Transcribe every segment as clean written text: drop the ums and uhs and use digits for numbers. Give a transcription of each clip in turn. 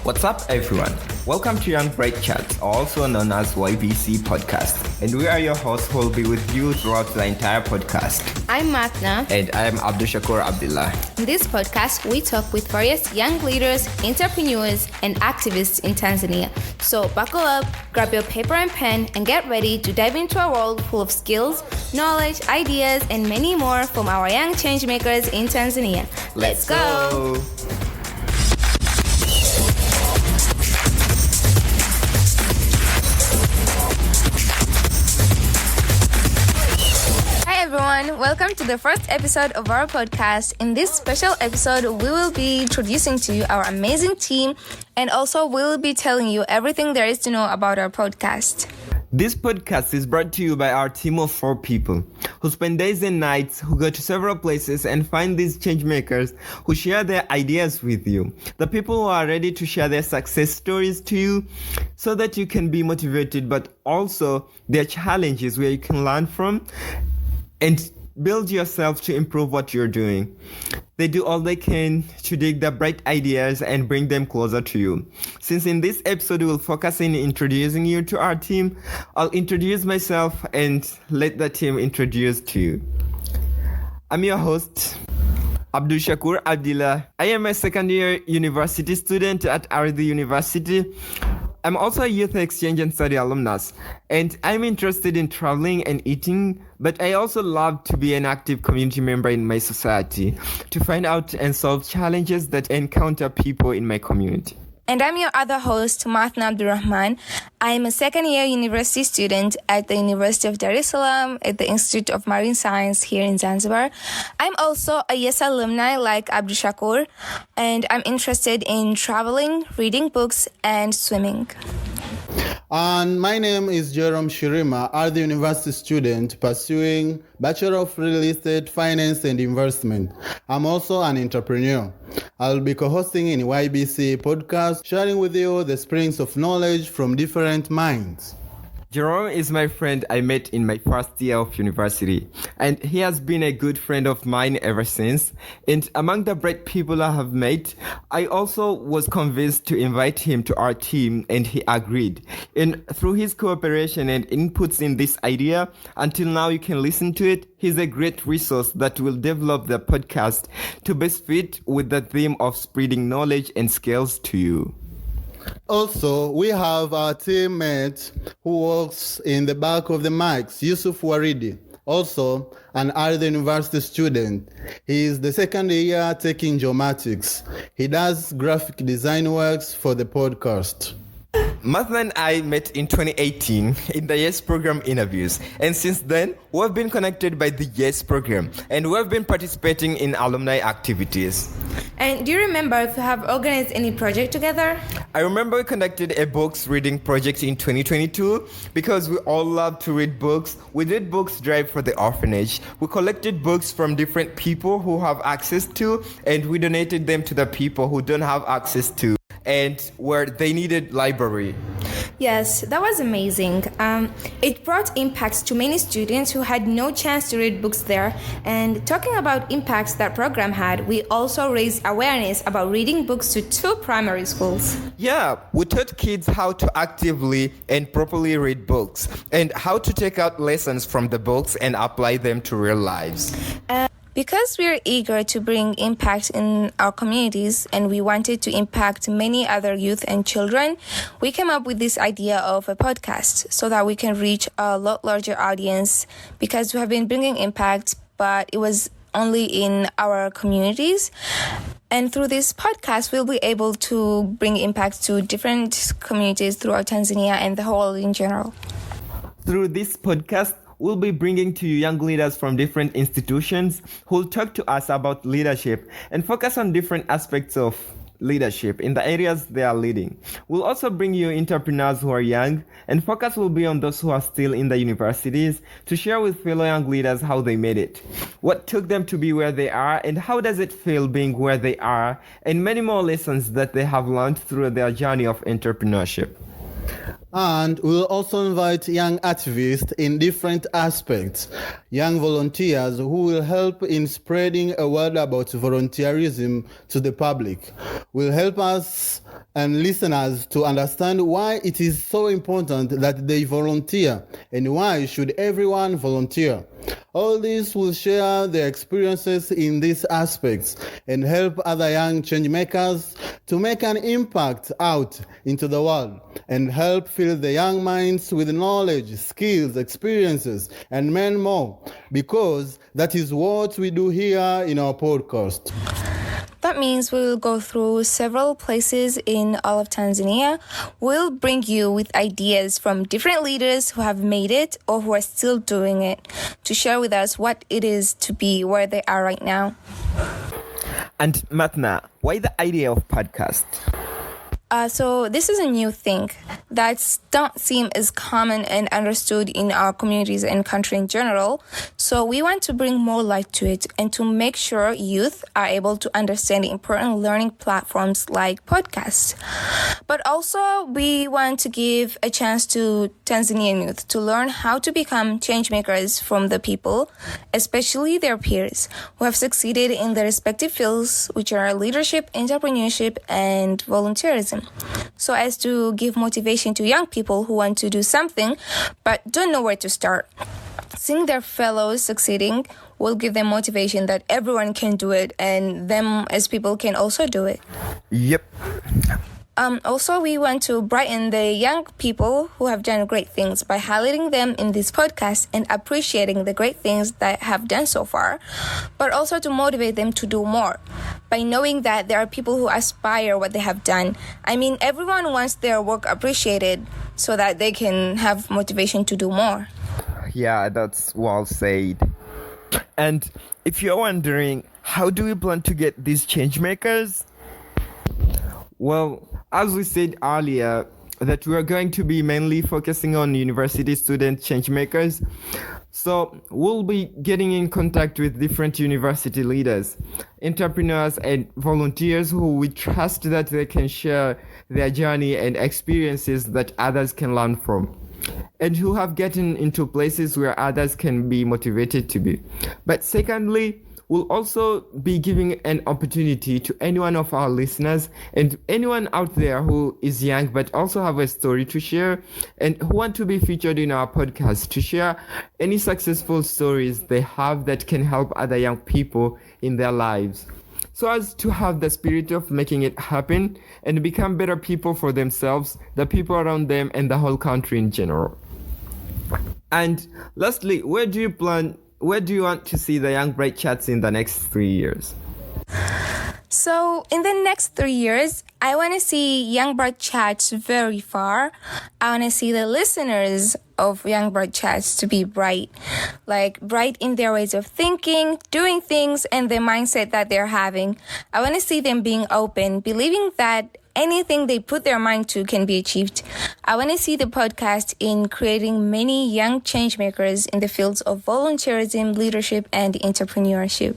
What's up, everyone? Welcome to Young Bright Chatz, also known as YBC Podcast. And we are your hosts who will be with you throughout the entire podcast. I'm Matna. And I am Abdushakur Abdullah. In this podcast, we talk with various young leaders, entrepreneurs, and activists in Tanzania. So buckle up, grab your paper and pen, and get ready to dive into a world full of skills, knowledge, ideas, and many more from our young changemakers in Tanzania. Let's go! Everyone, welcome to the first episode of our podcast. In this special episode, we will be introducing to you our amazing team, and also we will be telling you everything there is to know about our podcast. This podcast is brought to you by our team of 4 people who spend days and nights, who go to several places and find these change makers who share their ideas with you. The people who are ready to share their success stories to you so that you can be motivated, but also their challenges where you can learn from and build yourself to improve what you're doing. They do all they can to dig the bright ideas and bring them closer to you. Since in this episode we'll focus on introducing you to our team, I'll introduce myself and let the team introduce to you. I'm your host, Abdushakur Abdullah. I am a second-year university student at Ardi University. I'm also a youth exchange and study alumnus, and I'm interested in traveling and eating, but I also love to be an active community member in my society to find out and solve challenges that encounter people in my community. And I'm your other host, Matna Abdurrahman. I'm a second-year university student at the University of Dar es Salaam at the Institute of Marine Science here in Zanzibar. I'm also a YES alumni like Abdushakur, and I'm interested in traveling, reading books, and swimming. And my name is Jerome Shirima, Ardi University student pursuing Bachelor of Real Estate, Finance and Investment. I'm also an entrepreneur. I'll be co-hosting in YBC podcast, sharing with you the springs of knowledge from different minds. Jerome is my friend I met in my first year of university, and he has been a good friend of mine ever since. And among the bright people I have met, I also was convinced to invite him to our team, and he agreed. And through his cooperation and inputs in this idea, until now you can listen to it, he's a great resource that will develop the podcast to best fit with the theme of spreading knowledge and skills to you. Also, we have our teammate who works in the back of the mics, Yusuf Waridi, also an Ardi University student. He is the second year taking geomatics. He does graphic design works for the podcast. Matha and I met in 2018 in the YES program interviews, and since then we've been connected by the YES program and we've been participating in alumni activities. And do you remember if you have organized any project together? I remember we conducted a books reading project in 2022 because we all love to read books. We did books drive for the orphanage. We collected books from different people who have access to, and we donated them to the people who don't have access to and where they needed library. Yes, that was amazing. It brought impacts to many students who had no chance to read books there. And talking about impacts that program had, we also raised awareness about reading books to 2 primary schools. Yeah, we taught kids how to actively and properly read books and how to take out lessons from the books and apply them to real lives. Because we're eager to bring impact in our communities and we wanted to impact many other youth and children, we came up with this idea of a podcast so that we can reach a lot larger audience, because we have been bringing impact, but it was only in our communities. And through this podcast, we'll be able to bring impact to different communities throughout Tanzania and the whole world in general. Through this podcast, we'll be bringing to you young leaders from different institutions who will talk to us about leadership and focus on different aspects of leadership in the areas they are leading. We'll also bring you entrepreneurs who are young, and focus will be on those who are still in the universities to share with fellow young leaders how they made it, what took them to be where they are, and how does it feel being where they are, and many more lessons that they have learned through their journey of entrepreneurship. And we'll also invite young activists in different aspects, young volunteers who will help in spreading a word about volunteerism to the public, will help us and listeners to understand why it is so important that they volunteer and why should everyone volunteer. All this will share their experiences in these aspects and help other young change makers to make an impact out into the world and help fill the young minds with knowledge, skills, experiences, and many more, because that is what we do here in our podcast. That means we will go through several places in all of Tanzania. We'll bring you with ideas from different leaders who have made it or who are still doing it to share with us what it is to be where they are right now. And Matna, why the idea of podcast? So this is a new thing that don't seem as common and understood in our communities and country in general. So we want to bring more light to it and to make sure youth are able to understand the important learning platforms like podcasts. But also we want to give a chance to Tanzanian youth to learn how to become change makers from the people, especially their peers, who have succeeded in their respective fields, which are leadership, entrepreneurship, and volunteerism. So as to give motivation to young people who want to do something but don't know where to start. Seeing their fellows succeeding will give them motivation that everyone can do it and them as people can also do it. Yep. Also, we want to brighten the young people who have done great things by highlighting them in this podcast and appreciating the great things that have done so far, but also to motivate them to do more by knowing that there are people who aspire what they have done. I mean, everyone wants their work appreciated so that they can have motivation to do more. Yeah, that's well said. And if you're wondering, how do we plan to get these change makers? Well, as we said earlier, that we are going to be mainly focusing on university student change makers. So we'll be getting in contact with different university leaders, entrepreneurs, and volunteers who we trust that they can share their journey and experiences that others can learn from, and who have gotten into places where others can be motivated to be. But secondly, we'll also be giving an opportunity to any one of our listeners and anyone out there who is young but also have a story to share and who want to be featured in our podcast to share any successful stories they have that can help other young people in their lives, so as to have the spirit of making it happen and become better people for themselves, the people around them, and the whole country in general. And lastly, where do you want to see the Young Bright Chatz in the next 3 years? So in the next 3 years, I want to see Young Bright Chatz very far. I want to see the listeners of Young Bright Chatz to be bright, like bright in their ways of thinking, doing things, and the mindset that they're having. I want to see them being open, believing that anything they put their mind to can be achieved. I want to see the podcast in creating many young change makers in the fields of volunteerism, leadership, and entrepreneurship.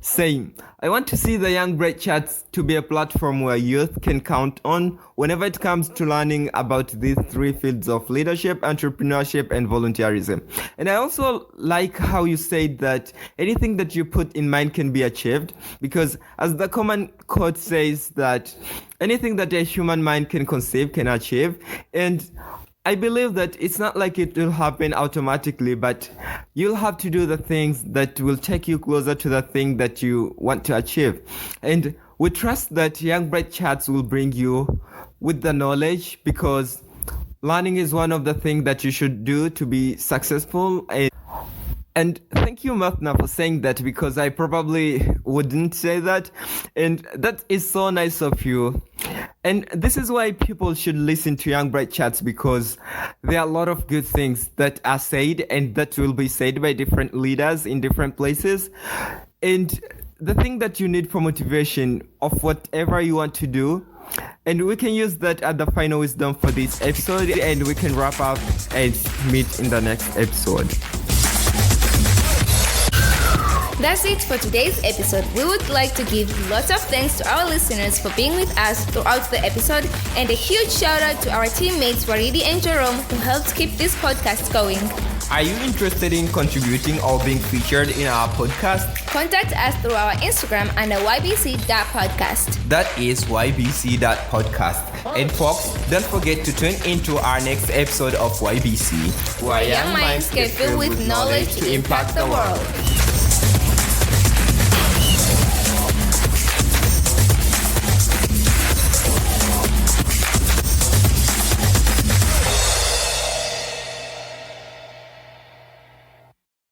Same. I want to see the Young Bright Chatz to be a platform where youth can count on whenever it comes to learning about these three fields of leadership, entrepreneurship, and volunteerism. And I also like how you said that anything that you put in mind can be achieved, because as the common quote says, that anything that a human mind can conceive can achieve. And I believe that it's not like it will happen automatically, but you'll have to do the things that will take you closer to the thing that you want to achieve. And we trust that Young Bright Chatz will bring you with the knowledge, because learning is one of the things that you should do to be successful. And thank you, Matna, for saying that, because I probably wouldn't say that. And that is so nice of you. And this is why people should listen to Young Bright Chatz, because there are a lot of good things that are said and that will be said by different leaders in different places. And the thing that you need for motivation of whatever you want to do. And we can use that as the final wisdom for this episode, and we can wrap up and meet in the next episode. That's it for today's episode. We would like to give lots of thanks to our listeners for being with us throughout the episode, and a huge shout out to our teammates Waridi and Jerome, who helped keep this podcast going. Are you interested in contributing or being featured in our podcast? Contact us through our Instagram under ybc.podcast. That is ybc.podcast. And folks, don't forget to tune into our next episode of YBC, where young minds get filled with knowledge to impact the world.